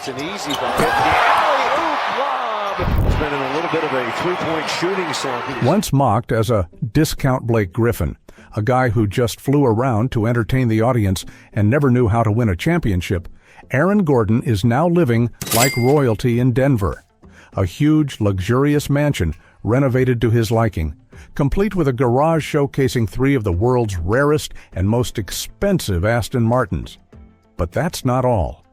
It's an easy bucket. The alley-oop lob. It's been in a little bit of a three-point shooting slump. Once mocked as a discount Blake Griffin, a guy who just flew around to entertain the audience and never knew how to win a championship, Aaron Gordon is now living like royalty in Denver. A huge, luxurious mansion renovated to his liking, complete with a garage showcasing 3 of the world's rarest and most expensive Aston Martins. But that's not all.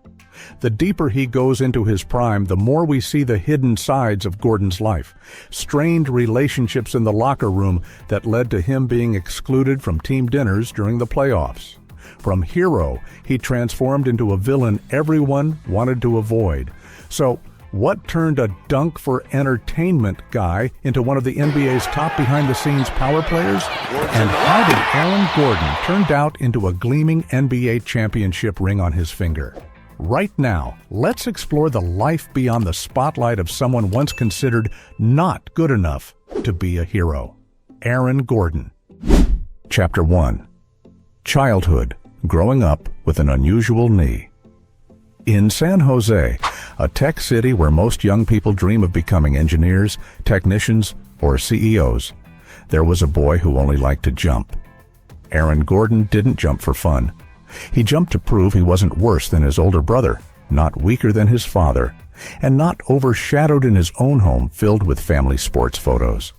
The deeper he goes into his prime, the more we see the hidden sides of Gordon's life. Strained relationships in the locker room that led to him being excluded from team dinners during the playoffs. From hero, he transformed into a villain everyone wanted to avoid. So, what turned a dunk for entertainment guy into one of the NBA's top behind-the-scenes power players? And how did Aaron Gordon turn out into a gleaming NBA championship ring on his finger? Right now, let's explore the life beyond the spotlight of someone once considered not good enough to be a hero. Aaron Gordon. Chapter 1. Childhood, growing up with an unusual knee. In San Jose, a tech city where most young people dream of becoming engineers, technicians, or CEOs, there was a boy who only liked to jump. Aaron Gordon didn't jump for fun. He jumped to prove he wasn't worse than his older brother, not weaker than his father, and not overshadowed in his own home filled with family sports photos.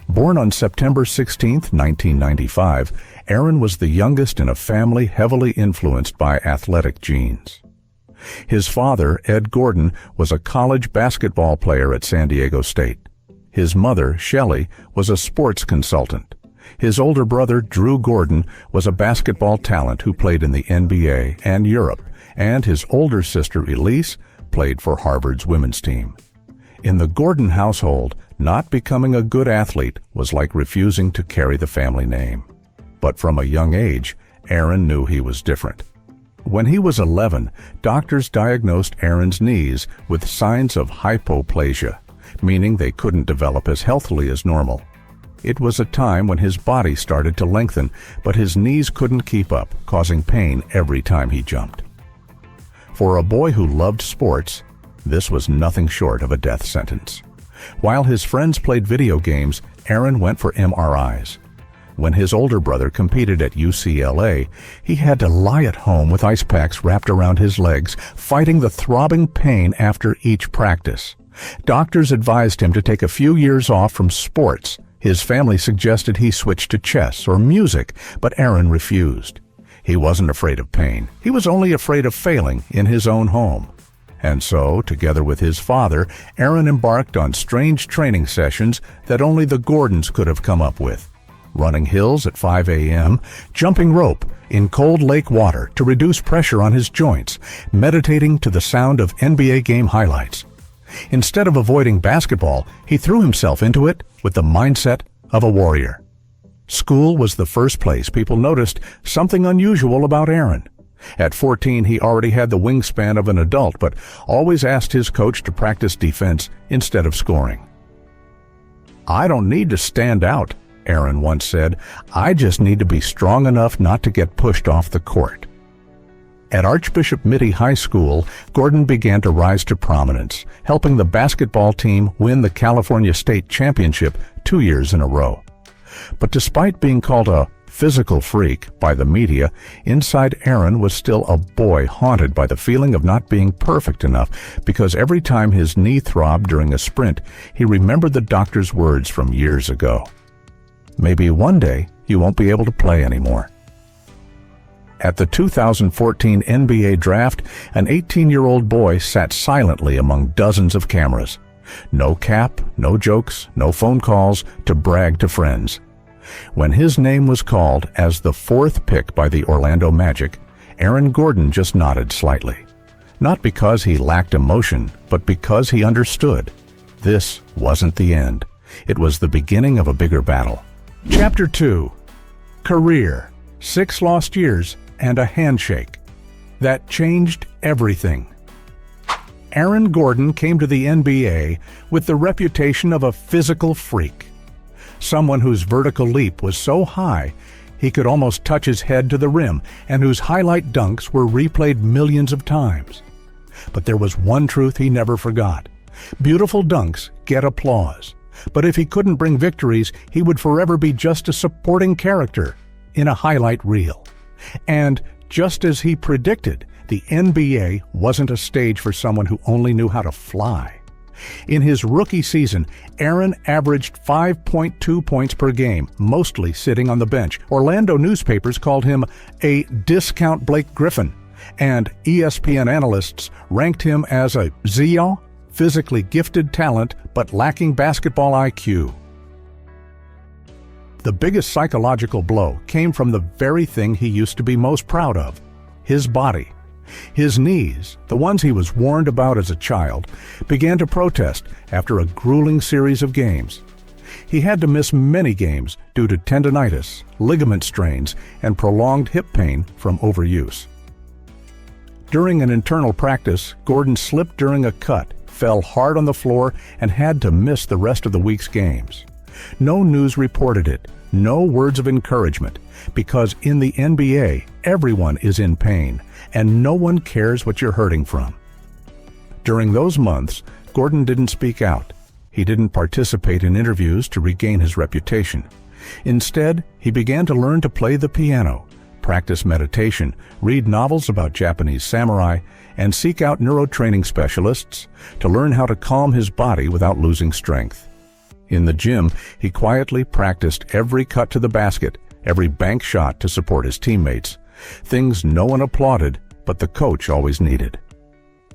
Born on September 16, 1995, Aaron was the youngest in a family heavily influenced by athletic genes. His father, Ed Gordon, was a college basketball player at San Diego State. His mother, Shelley, was a sports consultant. His older brother, Drew Gordon, was a basketball talent who played in the NBA and Europe, and his older sister, Elise, played for Harvard's women's team. In the Gordon household, not becoming a good athlete was like refusing to carry the family name. But from a young age, Aaron knew he was different. When he was 11, doctors diagnosed Aaron's knees with signs of hypoplasia, meaning they couldn't develop as healthily as normal. It was a time when his body started to lengthen, but his knees couldn't keep up, causing pain every time he jumped. For a boy who loved sports, this was nothing short of a death sentence. While his friends played video games, Aaron went for MRIs. When his older brother competed at UCLA, he had to lie at home with ice packs wrapped around his legs, fighting the throbbing pain after each practice. Doctors advised him to take a few years off from sports. His family suggested he switch to chess or music, but Aaron refused. He wasn't afraid of pain. He was only afraid of failing in his own home. And so, together with his father, Aaron embarked on strange training sessions that only the Gordons could have come up with. Running hills at 5 a.m., jumping rope in cold lake water to reduce pressure on his joints, meditating to the sound of NBA game highlights. Instead of avoiding basketball, he threw himself into it with the mindset of a warrior. School was the first place people noticed something unusual about Aaron. At 14, he already had the wingspan of an adult, but always asked his coach to practice defense instead of scoring. "I don't need to stand out," Aaron once said. "I just need to be strong enough not to get pushed off the court." At Archbishop Mitty High School, Gordon began to rise to prominence, helping the basketball team win the California State Championship 2 years in a row. But despite being called a physical freak by the media, inside Aaron was still a boy haunted by the feeling of not being perfect enough, because every time his knee throbbed during a sprint, he remembered the doctor's words from years ago. "Maybe one day you won't be able to play anymore." At the 2014 NBA draft, an 18-year-old boy sat silently among dozens of cameras. No cap, no jokes, no phone calls to brag to friends. When his name was called as the 4th pick by the Orlando Magic, Aaron Gordon just nodded slightly. Not because he lacked emotion, but because he understood. This wasn't the end. It was the beginning of a bigger battle. Chapter 2. Career. 6 lost years and a handshake. That changed everything. Aaron Gordon came to the NBA with the reputation of a physical freak. Someone whose vertical leap was so high he could almost touch his head to the rim, and whose highlight dunks were replayed millions of times. But there was one truth he never forgot. Beautiful dunks get applause. But if he couldn't bring victories, he would forever be just a supporting character in a highlight reel. And just as he predicted, the NBA wasn't a stage for someone who only knew how to fly. In his rookie season, Aaron averaged 5.2 points per game, mostly sitting on the bench. Orlando newspapers called him a discount Blake Griffin, and ESPN analysts ranked him as a Zio, physically gifted talent but lacking basketball IQ. The biggest psychological blow came from the very thing he used to be most proud of, his body. His knees, the ones he was warned about as a child, began to protest after a grueling series of games. He had to miss many games due to tendonitis, ligament strains, and prolonged hip pain from overuse. During an internal practice, Gordon slipped during a cut, fell hard on the floor, and had to miss the rest of the week's games. No news reported it, no words of encouragement, because in the NBA, everyone is in pain, and no one cares what you're hurting from. During those months, Gordon didn't speak out. He didn't participate in interviews to regain his reputation. Instead, he began to learn to play the piano, practice meditation, read novels about Japanese samurai, and seek out neurotraining specialists to learn how to calm his body without losing strength. In the gym, he quietly practiced every cut to the basket, every bank shot to support his teammates, things no one applauded, but the coach always needed.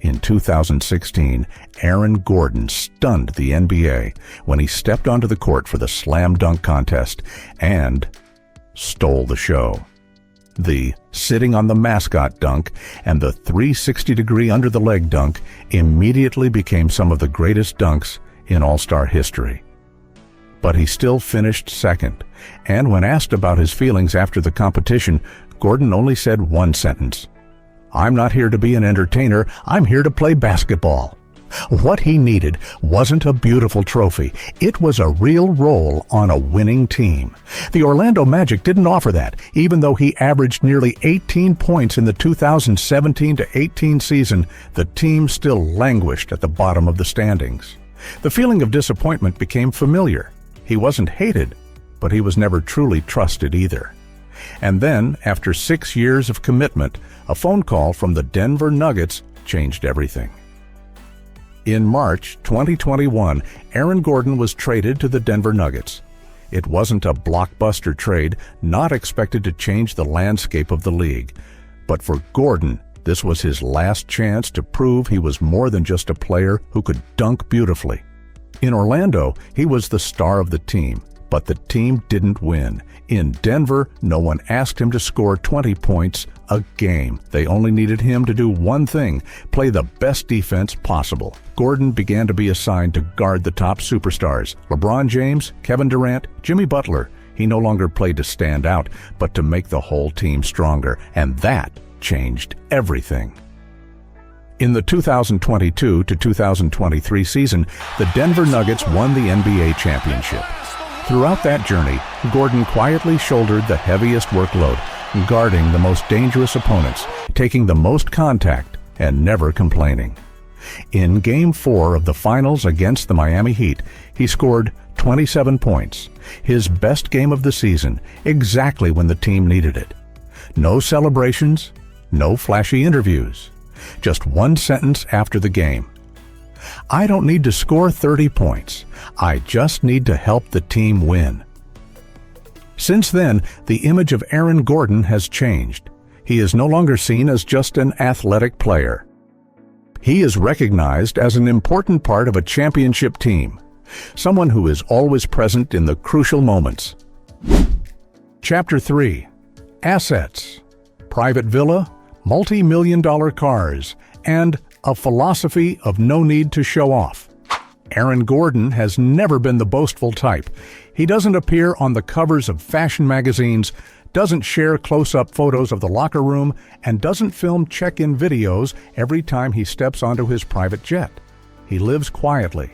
In 2016, Aaron Gordon stunned the NBA when he stepped onto the court for the slam dunk contest and stole the show. The sitting on the mascot dunk and the 360-degree under-the-leg dunk immediately became some of the greatest dunks in All-Star history. But he still finished second, and when asked about his feelings after the competition, Gordon only said one sentence: "I'm not here to be an entertainer, I'm here to play basketball." What he needed wasn't a beautiful trophy, it was a real role on a winning team. The Orlando Magic didn't offer that, even though he averaged nearly 18 points in the 2017-18 season. The team still languished at the bottom of the standings. The feeling of disappointment became familiar. He wasn't hated, but he was never truly trusted either. And then, after 6 years of commitment, a phone call from the Denver Nuggets changed everything. In March 2021, Aaron Gordon was traded to the Denver Nuggets. It wasn't a blockbuster trade, not expected to change the landscape of the league. But for Gordon, this was his last chance to prove he was more than just a player who could dunk beautifully. In Orlando, he was the star of the team, but the team didn't win. In Denver, no one asked him to score 20 points a game. They only needed him to do one thing: play the best defense possible. Gordon began to be assigned to guard the top superstars: LeBron James, Kevin Durant, Jimmy Butler. He no longer played to stand out, but to make the whole team stronger, and that changed everything. In the 2022 to 2023 season, the Denver Nuggets won the NBA championship. Throughout that journey, Gordon quietly shouldered the heaviest workload, guarding the most dangerous opponents, taking the most contact, and never complaining. In Game 4 of the finals against the Miami Heat, he scored 27 points, his best game of the season, exactly when the team needed it. No celebrations, no flashy interviews, just one sentence after the game: "I don't need to score 30 points. I just need to help the team win." Since then, the image of Aaron Gordon has changed. He is no longer seen as just an athletic player. He is recognized as an important part of a championship team, someone who is always present in the crucial moments. Chapter 3. Assets. Private villa, multi-million-dollar cars, and a philosophy of no need to show off. Aaron Gordon has never been the boastful type. He doesn't appear on the covers of fashion magazines, doesn't share close-up photos of the locker room, and doesn't film check-in videos every time he steps onto his private jet. He lives quietly,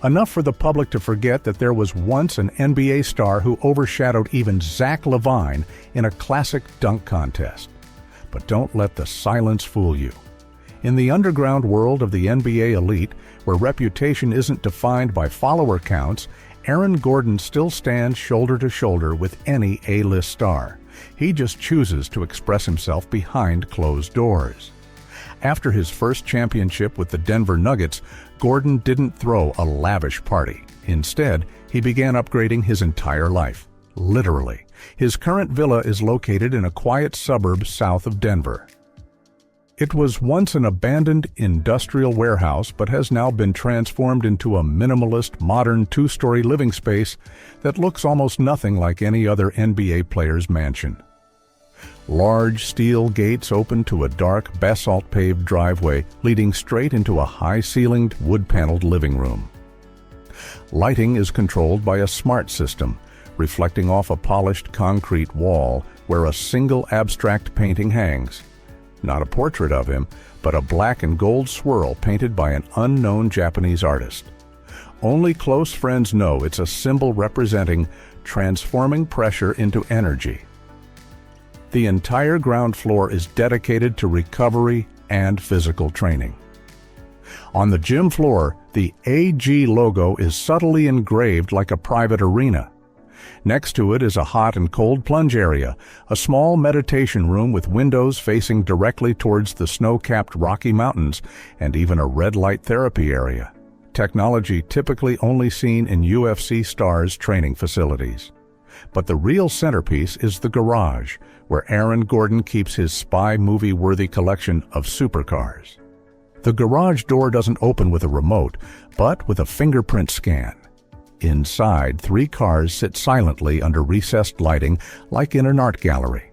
enough for the public to forget that there was once an NBA star who overshadowed even Zach LaVine in a classic dunk contest. But don't let the silence fool you. In the underground world of the NBA elite, where reputation isn't defined by follower counts, Aaron Gordon still stands shoulder to shoulder with any A-list star. He just chooses to express himself behind closed doors. After his first championship with the Denver Nuggets, Gordon didn't throw a lavish party. Instead, he began upgrading his entire life. Literally. His current villa is located in a quiet suburb south of Denver. It was once an abandoned industrial warehouse, but has now been transformed into a minimalist, modern two-story living space that looks almost nothing like any other NBA player's mansion. Large steel gates open to a dark, basalt-paved driveway leading straight into a high-ceilinged, wood-paneled living room. Lighting is controlled by a smart system, reflecting off a polished concrete wall where a single abstract painting hangs. Not a portrait of him, but a black and gold swirl painted by an unknown Japanese artist. Only close friends know it's a symbol representing transforming pressure into energy. The entire ground floor is dedicated to recovery and physical training. On the gym floor, the AG logo is subtly engraved like a private arena. Next to it is a hot and cold plunge area, a small meditation room with windows facing directly towards the snow-capped Rocky Mountains, and even a red light therapy area. Technology typically only seen in UFC stars' training facilities. But the real centerpiece is the garage, where Aaron Gordon keeps his spy movie-worthy collection of supercars. The garage door doesn't open with a remote, but with a fingerprint scan. Inside, 3 cars sit silently under recessed lighting like in an art gallery.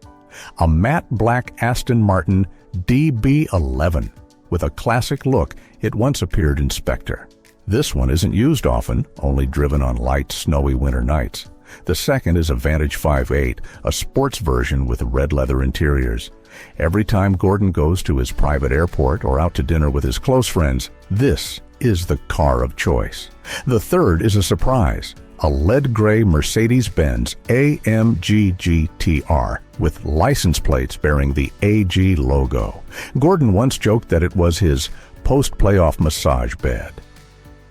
A matte black Aston Martin DB11. With a classic look, it once appeared in Spectre. This one isn't used often, only driven on light, snowy winter nights. The second is a Vantage 5.8, a sports version with red leather interiors. Every time Gordon goes to his private airport or out to dinner with his close friends, this is the car of choice. The third is a surprise, a lead-gray Mercedes-Benz AMG GTR with license plates bearing the AG logo. Gordon once joked that it was his post-playoff massage bed.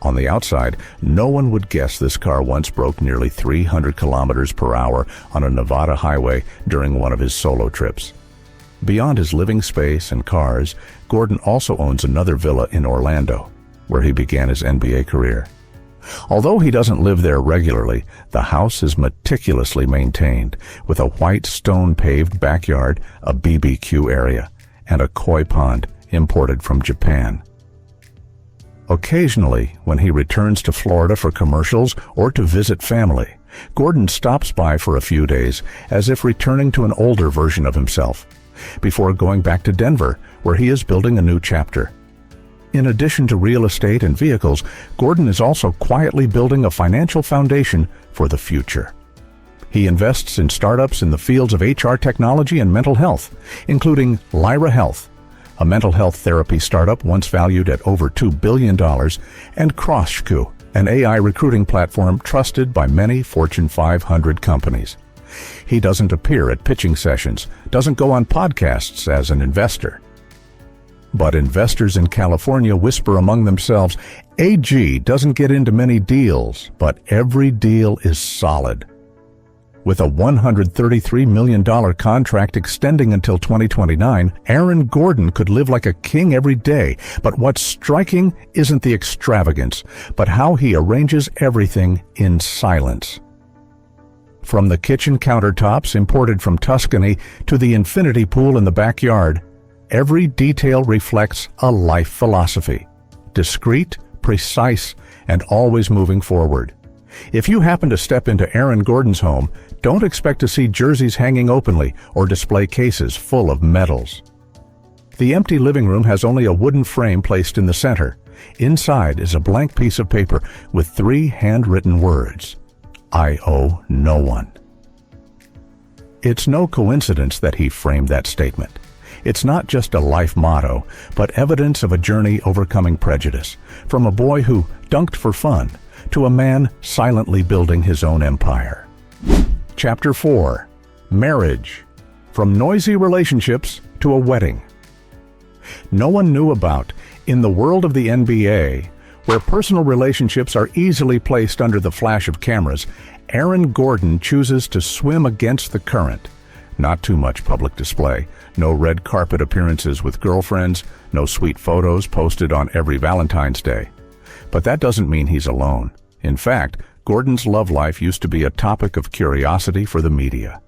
On the outside, no one would guess this car once broke nearly 300 kilometers per hour on a Nevada highway during one of his solo trips. Beyond his living space and cars, Gordon also owns another villa in Orlando, where he began his NBA career. Although he doesn't live there regularly, the house is meticulously maintained, with a white stone-paved backyard, a BBQ area, and a koi pond imported from Japan. Occasionally, when he returns to Florida for commercials or to visit family, Gordon stops by for a few days, as if returning to an older version of himself, before going back to Denver, where he is building a new chapter. In addition to real estate and vehicles, Gordon is also quietly building a financial foundation for the future. He invests in startups in the fields of HR technology and mental health, including Lyra Health, a mental health therapy startup once valued at over $2 billion, and Crossku, an AI recruiting platform trusted by many Fortune 500 companies. He doesn't appear at pitching sessions, doesn't go on podcasts as an investor. But investors in California whisper among themselves, AG doesn't get into many deals, but every deal is solid. With a $133 million contract extending until 2029, Aaron Gordon could live like a king every day. But what's striking isn't the extravagance, but how he arranges everything in silence. From the kitchen countertops imported from Tuscany to the infinity pool in the backyard, every detail reflects a life philosophy: discreet, precise, and always moving forward. If you happen to step into Aaron Gordon's home, don't expect to see jerseys hanging openly or display cases full of medals. The empty living room has only a wooden frame placed in the center. Inside is a blank piece of paper with 3 handwritten words: I owe no one. It's no coincidence that he framed that statement. It's not just a life motto, but evidence of a journey overcoming prejudice, from a boy who dunked for fun to a man silently building his own empire. Chapter 4. Marriage. From noisy relationships to a wedding. No one knew about, in the world of the NBA, where personal relationships are easily placed under the flash of cameras, Aaron Gordon chooses to swim against the current. Not too much public display, no red carpet appearances with girlfriends, no sweet photos posted on every Valentine's Day. But that doesn't mean he's alone. In fact, Gordon's love life used to be a topic of curiosity for the media.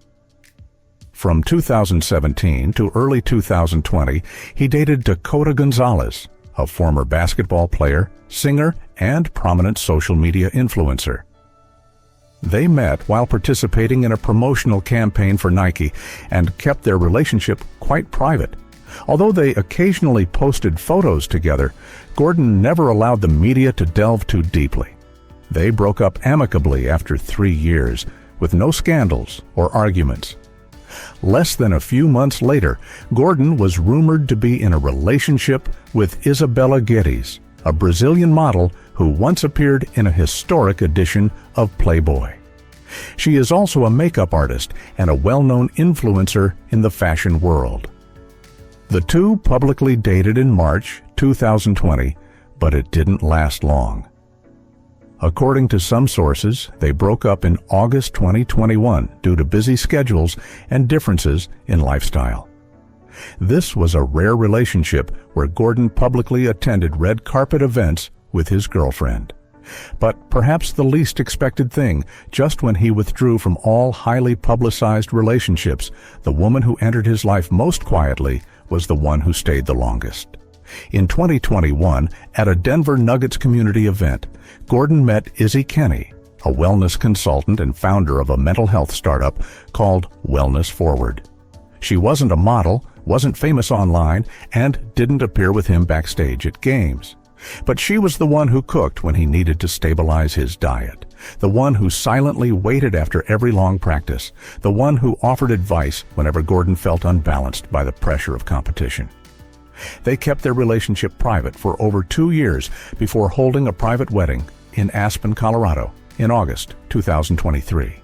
From 2017 to early 2020, he dated Dakota Gonzalez, a former basketball player, singer, and prominent social media influencer. They met while participating in a promotional campaign for Nike and kept their relationship quite private. Although they occasionally posted photos together, Gordon never allowed the media to delve too deeply. They broke up amicably after 3 years, with no scandals or arguments. Less than a few months later, Gordon was rumored to be in a relationship with Isabella Guedes, a Brazilian model who once appeared in a historic edition of Playboy. She is also a makeup artist and a well-known influencer in the fashion world. The two publicly dated in March 2020, but it didn't last long. According to some sources, they broke up in August 2021 due to busy schedules and differences in lifestyle. This was a rare relationship where Gordon publicly attended red carpet events with his girlfriend. But perhaps the least expected thing, just when he withdrew from all highly publicized relationships, the woman who entered his life most quietly was the one who stayed the longest. In 2021, at a Denver Nuggets community event, Gordon met Izzy Kenny, a wellness consultant and founder of a mental health startup called Wellness Forward. She wasn't a model, wasn't famous online, and didn't appear with him backstage at games. But she was the one who cooked when he needed to stabilize his diet, the one who silently waited after every long practice, the one who offered advice whenever Gordon felt unbalanced by the pressure of competition. They kept their relationship private for over 2 years before holding a private wedding in Aspen, Colorado, in August 2023.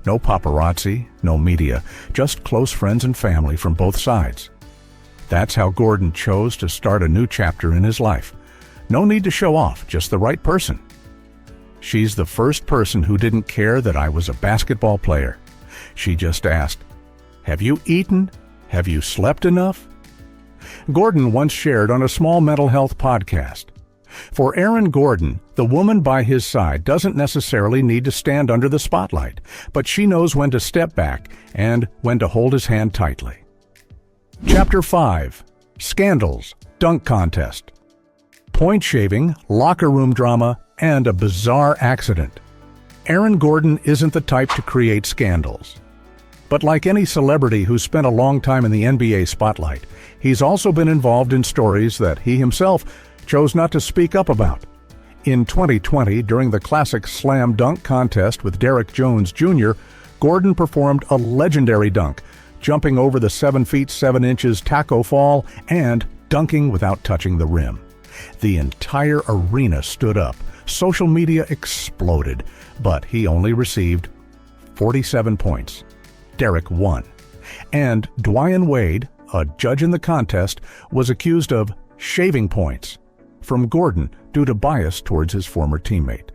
No paparazzi, no media, just close friends and family from both sides. That's how Gordon chose to start a new chapter in his life. No need to show off, just the right person. She's the first person who didn't care that I was a basketball player. She just asked, "Have you eaten? Have you slept enough?" Gordon once shared on a small mental health podcast. For Aaron Gordon, the woman by his side doesn't necessarily need to stand under the spotlight, but she knows when to step back and when to hold his hand tightly. Chapter 5. Scandals, Dunk Contest. Point shaving, locker room drama, and a bizarre accident. Aaron Gordon isn't the type to create scandals. But like any celebrity who's spent a long time in the NBA spotlight, he's also been involved in stories that he himself chose not to speak up about. In 2020, during the classic slam dunk contest with Derrick Jones Jr., Gordon performed a legendary dunk, jumping over the 7 feet 7 inches taco fall and dunking without touching the rim. The entire arena stood up. Social media exploded, but he only received 47 points. Derrick won. And Dwyane Wade, a judge in the contest, was accused of shaving points from Gordon due to bias towards his former teammate.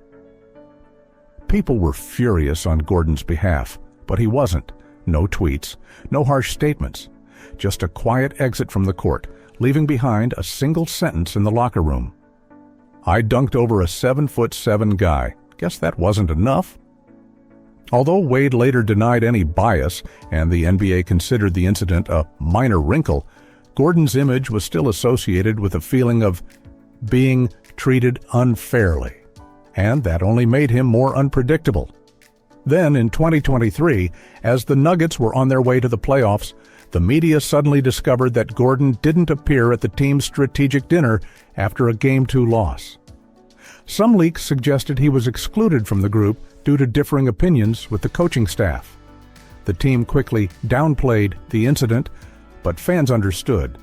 People were furious on Gordon's behalf, but he wasn't. No tweets, no harsh statements, just a quiet exit from the court, leaving behind a single sentence in the locker room. "I dunked over a 7'7" guy. Guess that wasn't enough." Although Wade later denied any bias and the NBA considered the incident a minor wrinkle, Gordon's image was still associated with a feeling of being treated unfairly, and that only made him more unpredictable. Then in 2023, as the Nuggets were on their way to the playoffs, the media suddenly discovered that Gordon didn't appear at the team's strategic dinner after a Game 2 loss. Some leaks suggested he was excluded from the group due to differing opinions with the coaching staff. The team quickly downplayed the incident, but fans understood.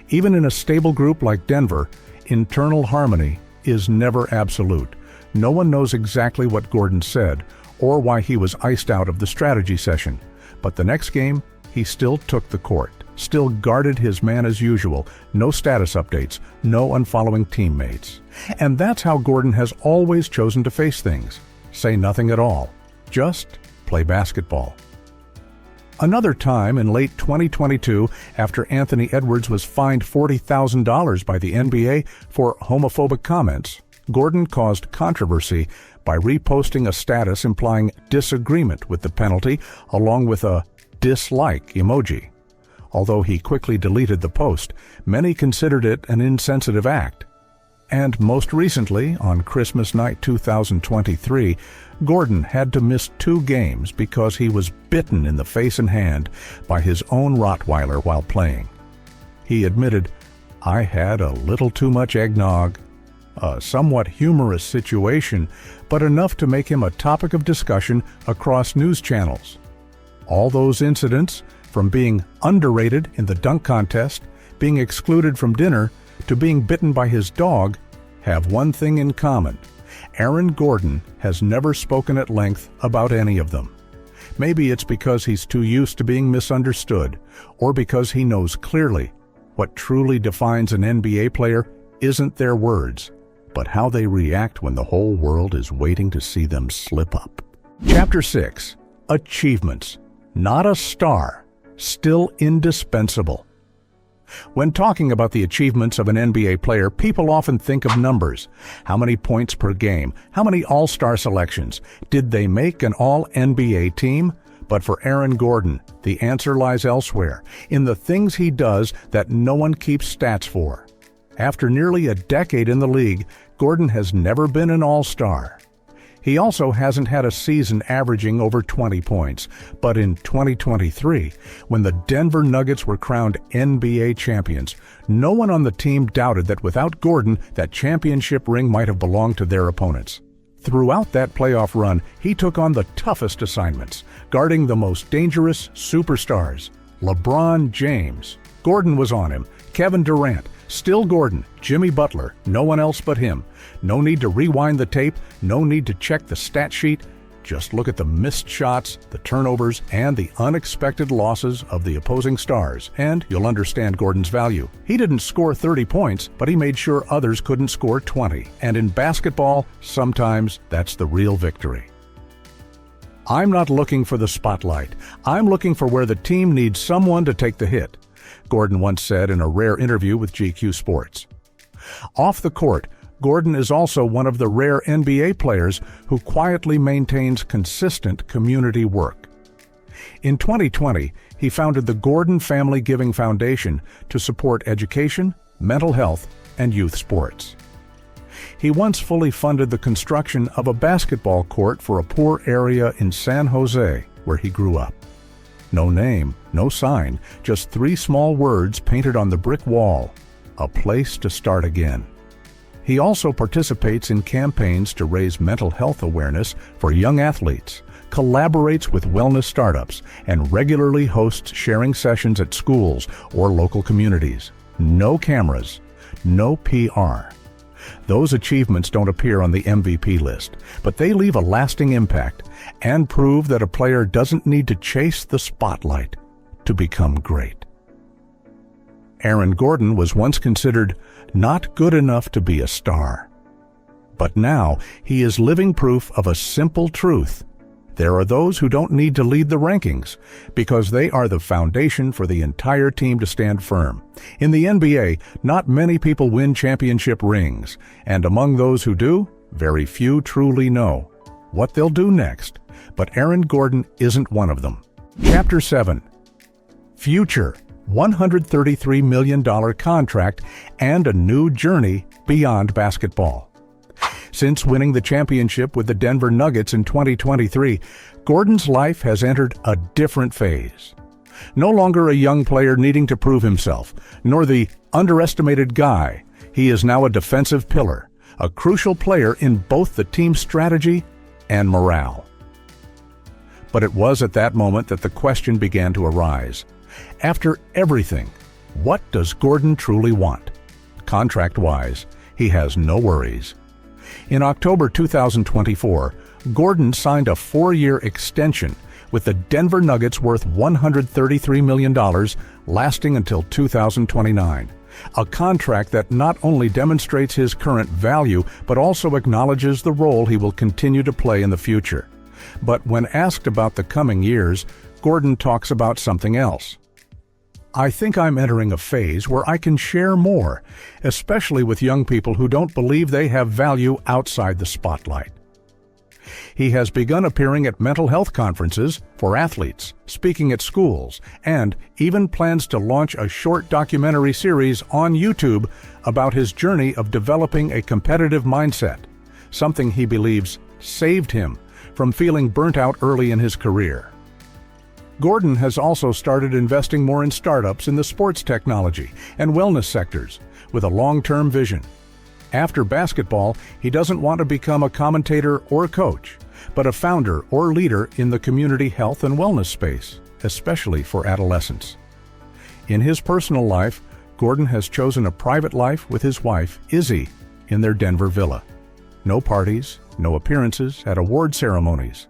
Even in a stable group like Denver, internal harmony is never absolute. No one knows exactly what Gordon said or why he was iced out of the strategy session, but the next game, he still took the court. still guarded his man as usual, no status updates, no unfollowing teammates. And that's how Gordon has always chosen to face things. Say nothing at all. Just play basketball. Another time in late 2022, after Anthony Edwards was fined $40,000 by the NBA for homophobic comments, Gordon caused controversy by reposting a status implying disagreement with the penalty along with a dislike emoji. Although he quickly deleted the post, many considered it an insensitive act. And most recently, on Christmas night 2023, Gordon had to miss 2 games because he was bitten in the face and hand by his own Rottweiler while playing. He admitted, "I had a little too much eggnog." A somewhat humorous situation, but enough to make him a topic of discussion across news channels. All those incidents, from being underrated in the dunk contest, being excluded from dinner, to being bitten by his dog, have one thing in common. Aaron Gordon has never spoken at length about any of them. Maybe it's because he's too used to being misunderstood, or because he knows clearly what truly defines an NBA player isn't their words, but how they react when the whole world is waiting to see them slip up. Chapter 6. Achievements. Not a star, still indispensable. When talking about the achievements of an NBA player, people often think of numbers. How many points per game? How many All-Star selections? Did they make an All-NBA team? But for Aaron Gordon, the answer lies elsewhere, in the things he does that no one keeps stats for. After nearly a decade in the league, Gordon has never been an All-Star. He also hasn't had a season averaging over 20 points. But in 2023, when the Denver Nuggets were crowned NBA champions, no one on the team doubted that without Gordon, that championship ring might have belonged to their opponents. Throughout that playoff run, he took on the toughest assignments, guarding the most dangerous superstars. LeBron James. Gordon was on him. Kevin Durant. Still Gordon. Jimmy Butler. No one else but him. No need to rewind the tape. No need to check the stat sheet. Just look at the missed shots, the turnovers, and the unexpected losses of the opposing stars, and you'll understand Gordon's value. He didn't score 30 points, but he made sure others couldn't score 20. And in basketball, sometimes that's the real victory. I'm not looking for the spotlight. I'm looking for where the team needs someone to take the hit, Gordon once said in a rare interview with GQ Sports. Off the court, Gordon is also one of the rare NBA players who quietly maintains consistent community work. In 2020, he founded the Gordon Family Giving Foundation to support education, mental health, and youth sports. He once fully funded the construction of a basketball court for a poor area in San Jose, where he grew up. No name, no sign, just 3 small words painted on the brick wall: a place to start again. He also participates in campaigns to raise mental health awareness for young athletes, collaborates with wellness startups, and regularly hosts sharing sessions at schools or local communities. No cameras, no PR. Those achievements don't appear on the MVP list, but they leave a lasting impact and prove that a player doesn't need to chase the spotlight to become great. Aaron Gordon was once considered not good enough to be a star. But now he is living proof of a simple truth. There are those who don't need to lead the rankings because they are the foundation for the entire team to stand firm. In the NBA, not many people win championship rings, and among those who do, very few truly know what they'll do next. But Aaron Gordon isn't one of them. Chapter 7. Future. $133 million contract and a new journey beyond basketball. Since winning the championship with the Denver Nuggets in 2023, Gordon's life has entered a different phase. No longer a young player needing to prove himself, nor the underestimated guy. He is now a defensive pillar, a crucial player in both the team's strategy and morale. But it was at that moment that the question began to arise. After everything, what does Gordon truly want? Contract-wise, he has no worries. In October 2024, Gordon signed a 4-year extension with the Denver Nuggets worth $133 million, lasting until 2029. A contract that not only demonstrates his current value, but also acknowledges the role he will continue to play in the future. But when asked about the coming years, Gordon talks about something else. I think I'm entering a phase where I can share more, especially with young people who don't believe they have value outside the spotlight. He has begun appearing at mental health conferences for athletes, speaking at schools, and even plans to launch a short documentary series on YouTube about his journey of developing a competitive mindset, something he believes saved him from feeling burnt out early in his career. Gordon has also started investing more in startups in the sports technology and wellness sectors with a long-term vision. After basketball, he doesn't want to become a commentator or coach, but a founder or leader in the community health and wellness space, especially for adolescents. In his personal life, Gordon has chosen a private life with his wife, Izzy, in their Denver villa. No parties, no appearances at award ceremonies.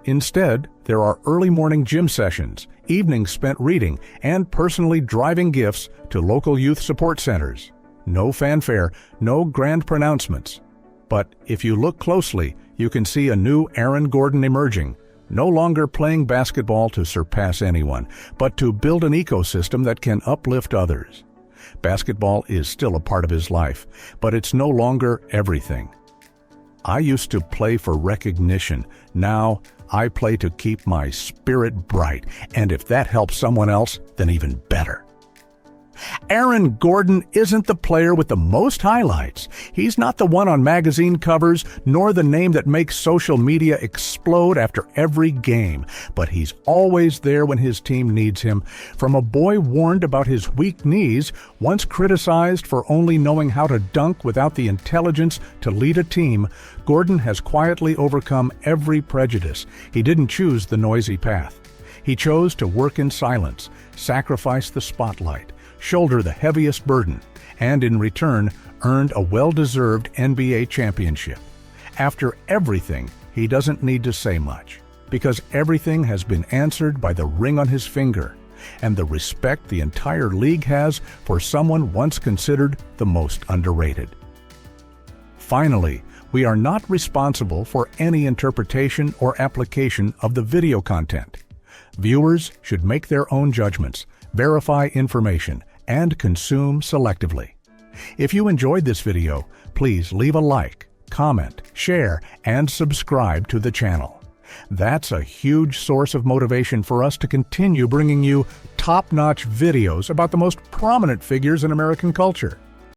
Instead, there are early morning gym sessions, evenings spent reading, and personally driving gifts to local youth support centers. No fanfare, no grand pronouncements. But if you look closely, you can see a new Aaron Gordon emerging, no longer playing basketball to surpass anyone, but to build an ecosystem that can uplift others. Basketball is still a part of his life, but it's no longer everything. I used to play for recognition. Now, I play to keep my spirit bright, and if that helps someone else, then even better. Aaron Gordon isn't the player with the most highlights. He's not the one on magazine covers, nor the name that makes social media explode after every game. But he's always there when his team needs him. From a boy warned about his weak knees, once criticized for only knowing how to dunk without the intelligence to lead a team, Gordon has quietly overcome every prejudice. He didn't choose the noisy path. He chose to work in silence, sacrifice the spotlight, shoulder the heaviest burden, and in return earned a well-deserved NBA championship. After everything, he doesn't need to say much, because everything has been answered by the ring on his finger and the respect the entire league has for someone once considered the most underrated. Finally, we are not responsible for any interpretation or application of the video content. Viewers should make their own judgments, verify information, and consume selectively. If you enjoyed this video, please leave a like, comment, share, and subscribe to the channel. That's a huge source of motivation for us to continue bringing you top-notch videos about the most prominent figures in American culture.